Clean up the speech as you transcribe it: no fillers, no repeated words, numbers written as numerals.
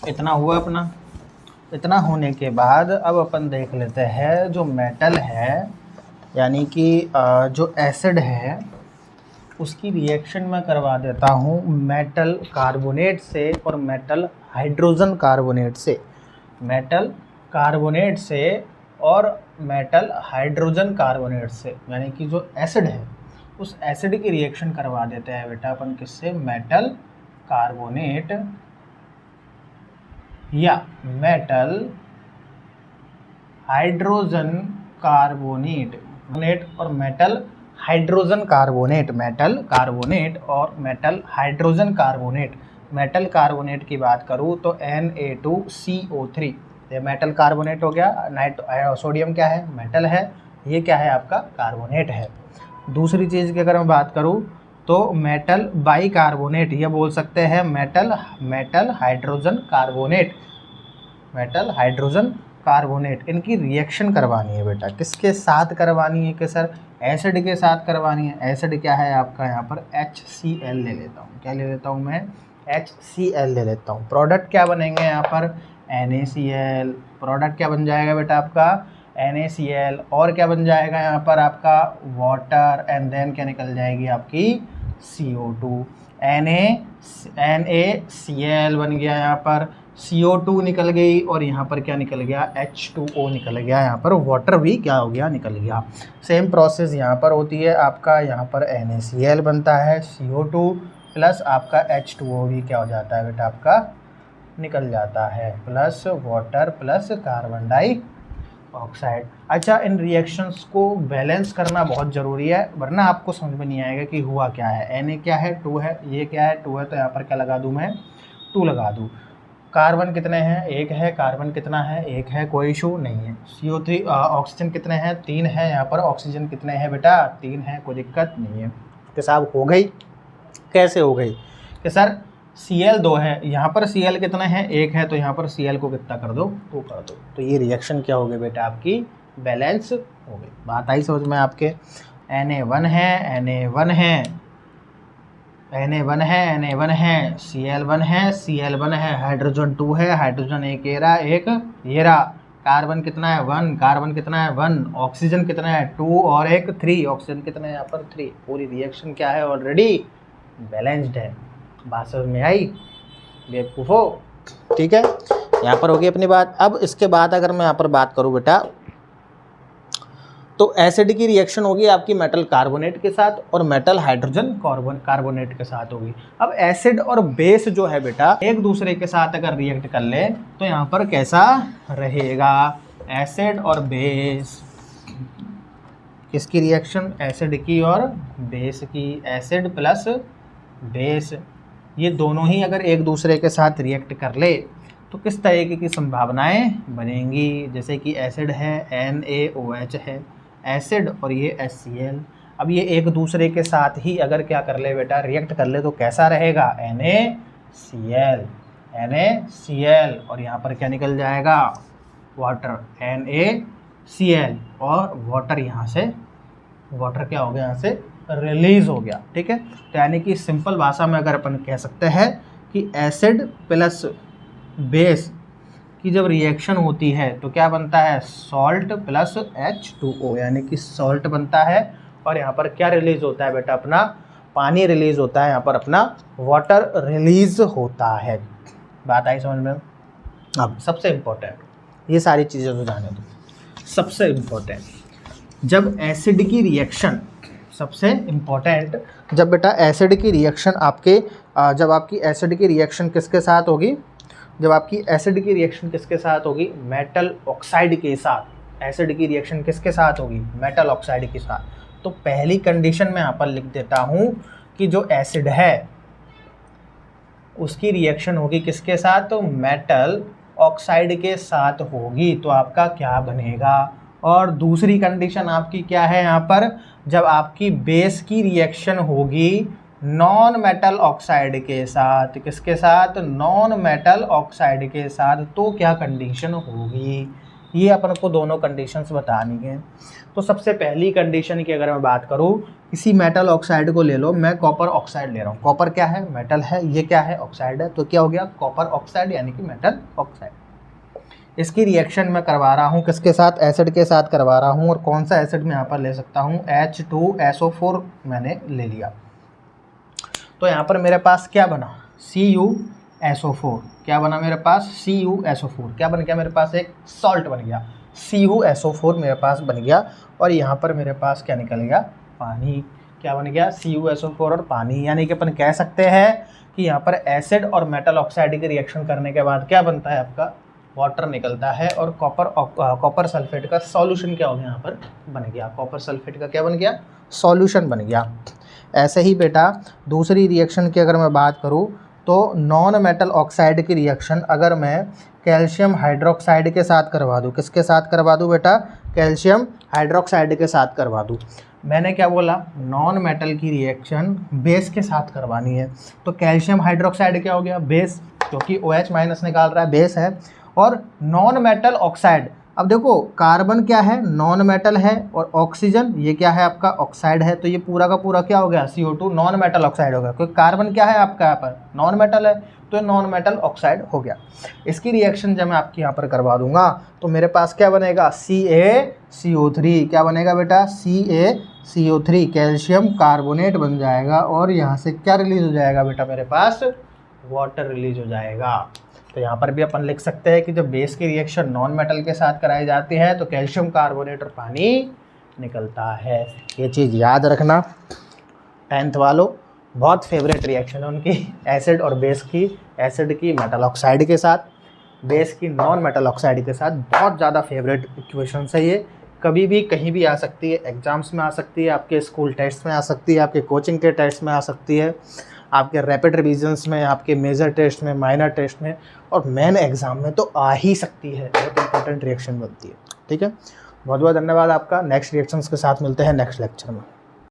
इतना हुआ अपना। इतना होने के बाद अब अपन देख लेते हैं जो मेटल है यानी कि जो एसिड है उसकी रिएक्शन मैं करवा देता हूँ मेटल कार्बोनेट से और मेटल हाइड्रोजन कार्बोनेट से। मेटल कार्बोनेट से और मेटल हाइड्रोजन कार्बोनेट से, यानी कि जो एसिड है उस एसिड की रिएक्शन करवा देते हैं बेटा अपन किससे, मेटल कार्बोनेट या मेटल हाइड्रोजन कार्बोनेट और metal hydrogen carbonate, metal carbonate और metal hydrogen carbonate. Metal carbonate की बात करूँ तो Na2CO3, ये मेटल कार्बोनेट हो गया। सोडियम क्या है, मेटल है, ये क्या है आपका, कार्बोनेट है। दूसरी चीज़ की अगर मैं बात करूँ तो मेटल बाइकार्बोनेट, ये बोल सकते हैं metal hydrogen carbonate, metal hydrogen carbonate. इनकी रिएक्शन करवानी है बेटा, किसके साथ करवानी है कि सर एसिड के साथ करवानी है। एसिड क्या है आपका यहाँ पर HCl ले लेता हूँ, क्या ले लेता हूँ मैं, HCl ले लेता हूँ। प्रोडक्ट क्या बनेंगे यहाँ पर NaCl, प्रोडक्ट क्या बन जाएगा बेटा आपका NaCl, और क्या बन जाएगा यहाँ पर आपका वाटर, एंड देन क्या निकल जाएगी आपकी CO2। NaCl बन गया, यहाँ पर CO2 निकल गई और यहाँ पर क्या निकल गया, H2O निकल गया, यहाँ पर वाटर भी क्या हो गया, निकल गया। सेम प्रोसेस यहाँ पर होती है आपका, यहाँ पर NaCl बनता है, CO2 प्लस आपका H2O भी क्या हो जाता है बेटा आपका निकल जाता है, plus water plus carbon dioxide. अच्छा, इन रिएक्शंस को बैलेंस करना बहुत ज़रूरी है, वरना आपको समझ में नहीं आएगा कि हुआ क्या है। Na क्या है, 2 है, ये क्या है, 2 है, तो यहाँ पर क्या लगा दूँ मैं, 2 लगा दूँ। कार्बन कितने हैं, 1 है, कार्बन कितना है, 1 है, कोई इशू नहीं है। CO3 ऑक्सीजन कितने हैं, 3 है, यहाँ पर ऑक्सीजन कितने हैं बेटा, 3 है, कोई दिक्कत नहीं है। तो साहब हो गई, कैसे हो गई कि सर Cl 2 है, यहाँ पर Cl कितना है, 1 है, तो यहाँ पर Cl को कितना कर दो, 2 कर दो। तो ये रिएक्शन क्या हो गई बेटा आपकी, बैलेंस हो गई। बात आई समझ में आपके। Na1 है, Na1 है, Na1 है, Na1 है, Cl1 है, Cl1 है, हाइड्रोजन 2 है, हाइड्रोजन एक ये रहा, एक ये रहा। कार्बन कितना है, 1, कार्बन कितना है, 1, ऑक्सीजन कितना है, 2 और एक 3, ऑक्सीजन कितना है यहाँ पर 3। पूरी रिएक्शन क्या है, ऑलरेडी बैलेंस्ड है। बात समझ में आई बेवकूफ़ो, ठीक है। यहाँ पर होगी अपनी बात। अब इसके बाद अगर मैं यहाँ पर बात करूँ बेटा, तो एसिड की रिएक्शन होगी आपकी मेटल कार्बोनेट के साथ और मेटल हाइड्रोजन कार्बोनेट के साथ होगी। अब एसिड और बेस जो है बेटा एक दूसरे के साथ अगर रिएक्ट कर ले तो यहाँ पर कैसा रहेगा, एसिड और बेस, किसकी रिएक्शन, एसिड की और बेस की। एसिड प्लस बेस ये दोनों ही अगर एक दूसरे के साथ रिएक्ट कर ले तो किस तरीके की संभावनाएं बनेंगी। जैसे कि एसिड है, NaOH है एसिड, और ये HCl। अब ये एक दूसरे के साथ ही अगर क्या कर ले बेटा, रिएक्ट कर ले तो कैसा रहेगा, NaCl, और यहाँ पर क्या निकल जाएगा, वाटर, NaCl, और वाटर यहाँ से, वाटर क्या हो गया, यहाँ से रिलीज हो गया, ठीक है। तो यानी कि सिंपल भाषा में अगर अपन कह सकते हैं कि एसिड प्लस बेस की जब रिएक्शन होती है तो क्या बनता है, सॉल्ट प्लस H2O, यानी कि सॉल्ट बनता है। और यहाँ पर क्या रिलीज होता है बेटा, अपना पानी रिलीज होता है, यहाँ पर अपना वाटर रिलीज होता है। बात आई समझ में। अब सबसे इम्पोर्टेंट, ये सारी चीज़ें तो जाने दो, सबसे इम्पोर्टेंट जब एसिड की रिएक्शन, सबसे इम्पोर्टेंट जब बेटा एसिड की रिएक्शन आपके, जब आपकी एसिड की रिएक्शन किसके साथ होगी, जब आपकी एसिड की रिएक्शन किसके साथ होगी, मेटल ऑक्साइड के साथ। एसिड की रिएक्शन किसके साथ होगी, मेटल ऑक्साइड के साथ। तो पहली कंडीशन मैं यहाँ पर लिख देता हूँ कि जो एसिड है उसकी रिएक्शन होगी किसके साथ, तो मेटल ऑक्साइड के साथ होगी। तो आपका क्या बनेगा। और दूसरी कंडीशन आपकी क्या है यहाँ पर, जब आपकी बेस की रिएक्शन होगी नॉन मेटल ऑक्साइड के साथ, किसके साथ, नॉन मेटल ऑक्साइड के साथ, तो क्या कंडीशन होगी, ये अपन को दोनों कंडीशंस बतानी है। तो सबसे पहली कंडीशन की अगर मैं बात करूँ, किसी मेटल ऑक्साइड को ले लो, मैं कॉपर ऑक्साइड ले रहा हूँ। कॉपर क्या है? मेटल है। ये क्या है? ऑक्साइड है। तो क्या हो गया? कॉपर ऑक्साइड यानी कि मेटल ऑक्साइड। इसकी रिएक्शन मैं करवा रहा हूँ किसके साथ? एसिड के साथ करवा रहा हूँ। और कौन सा एसिड मैं यहाँ पर ले सकता हूँ? H2SO4 मैंने ले लिया। तो यहाँ पर मेरे पास क्या बना? CuSO4। क्या बना मेरे पास? CuSO4। क्या बन गया मेरे पास? एक सॉल्ट बन गया। CuSO4 मेरे पास बन गया। और यहाँ पर मेरे पास क्या निकल गया? पानी। क्या बन गया? CuSO4 और पानी। यानी कि अपन कह सकते हैं कि यहाँ पर एसिड और मेटल ऑक्साइड की रिएक्शन करने के बाद क्या बनता है? आपका वाटर निकलता है। और कॉपर सल्फेट का सॉल्यूशन क्या हो गया? यहाँ पर बन गया। कॉपर सल्फेट का क्या बन गया? सॉल्यूशन बन गया। ऐसे ही बेटा दूसरी रिएक्शन की अगर मैं बात करूँ तो नॉन मेटल ऑक्साइड की रिएक्शन अगर मैं कैल्शियम हाइड्रोक्साइड के साथ करवा दूँ, किसके साथ करवा दूँ बेटा? कैल्शियम हाइड्रोक्साइड के साथ करवा दूँ। मैंने क्या बोला? नॉन मेटल की रिएक्शन बेस के साथ करवानी है। तो कैल्शियम हाइड्रोक्साइड क्या हो गया? बेस, क्योंकि OH माइनस निकाल रहा है, बेस है। और नॉन मेटल ऑक्साइड, अब देखो कार्बन क्या है? नॉन मेटल है। और ऑक्सीजन ये क्या है? आपका ऑक्साइड है। तो ये पूरा का पूरा क्या हो गया? CO2 नॉन मेटल ऑक्साइड हो गया, क्योंकि कार्बन क्या है आपका? यहाँ पर नॉन मेटल है, तो नॉन मेटल ऑक्साइड हो गया। इसकी रिएक्शन जब मैं आपकी यहाँ पर करवा दूंगा तो मेरे पास क्या बनेगा? CaCO3। क्या बनेगा बेटा? CaCO3 कैल्शियम कार्बोनेट बन जाएगा। और यहाँ से क्या रिलीज हो जाएगा बेटा? मेरे पास वाटर रिलीज हो जाएगा। तो यहाँ पर भी अपन लिख सकते हैं कि जब बेस की रिएक्शन नॉन मेटल के साथ कराई जाती है तो कैल्शियम कार्बोनेट और पानी निकलता है। ये चीज़ याद रखना 10th वालों, बहुत फेवरेट रिएक्शन है उनकी, एसिड और बेस की। एसिड की मेटल ऑक्साइड के साथ, बेस की नॉन मेटल ऑक्साइड के साथ। बहुत ज़्यादा फेवरेट इक्वेशन है ये। कभी भी कहीं भी आ सकती है, एग्जाम्स में आ सकती है, आपके स्कूल टेस्ट में आ सकती है, आपके कोचिंग के टेस्ट में आ सकती है, आपके रैपिड रिवीजन्स में, आपके मेजर टेस्ट में, माइनर टेस्ट में, और मेन एग्ज़ाम में तो आ ही सकती है। बहुत इंपॉर्टेंट रिएक्शन बनती है। ठीक है, बहुत बहुत धन्यवाद आपका। नेक्स्ट रिएक्शंस के साथ मिलते हैं नेक्स्ट लेक्चर में।